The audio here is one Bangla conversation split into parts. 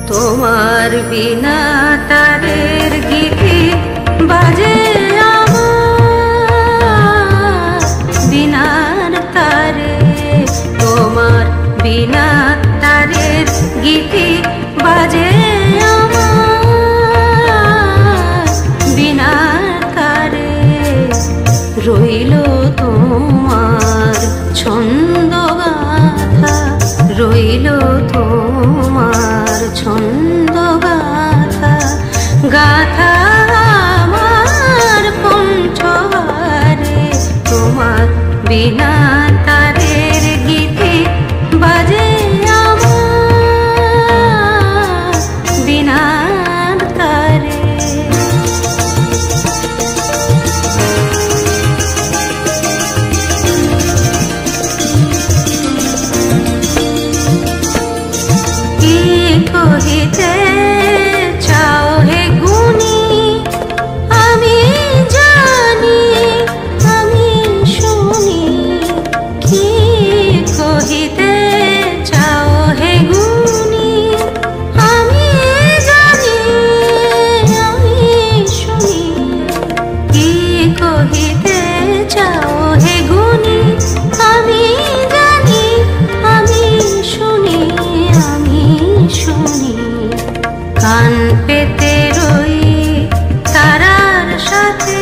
তোমার বিনা তারের গীতি বাজে আমার বিনার তারে, তোমার বিনা তারের গীতি বাজে আমার বিনার তারে। রইল তোমার ছন্দ গাথা, রইল তোমার ছন্দ গাথা, গাথা আমার কণ্ঠহারে। তোমার বিনা তারের গীতি বাজে আমার বিনার তারে। কহিতে চাও হে গুণী, আমি জানি আমি শুনি। কি কহিতে চাও হে গুণী, আমি জানি আমি শুনি। কি কহিতে চাও হে গুণী, আমি জানি আমি শুনি, আমি শুনি। কান পেতে রই তারার সাথে,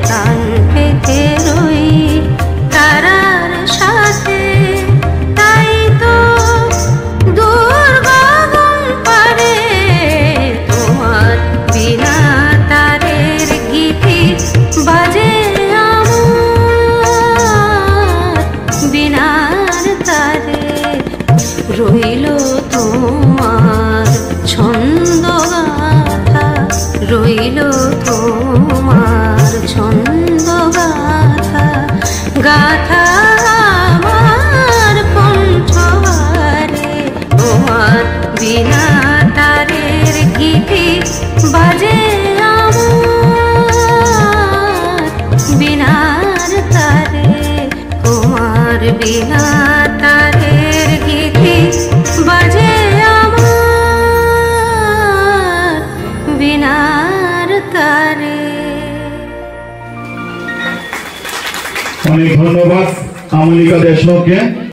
কান পেতে রই তারার সাথে। তাই তো দুর্গম পারে তোমার বিনা তারের গীতি বাজে আমার বিনার তারে। রইল তোমার ছন্দ গাথা, রইল তোমার ছন্দ গাথা, গাথা আমার কণ্ঠহারে। তোমার বিনা তারের গীতি বাজে আমার বিনার তারে। তোমার বিনা তারের গীতি বাজে আমার বিনার তারে। অনেক ধন্যবাদ আমলিকা দেশমুখকে।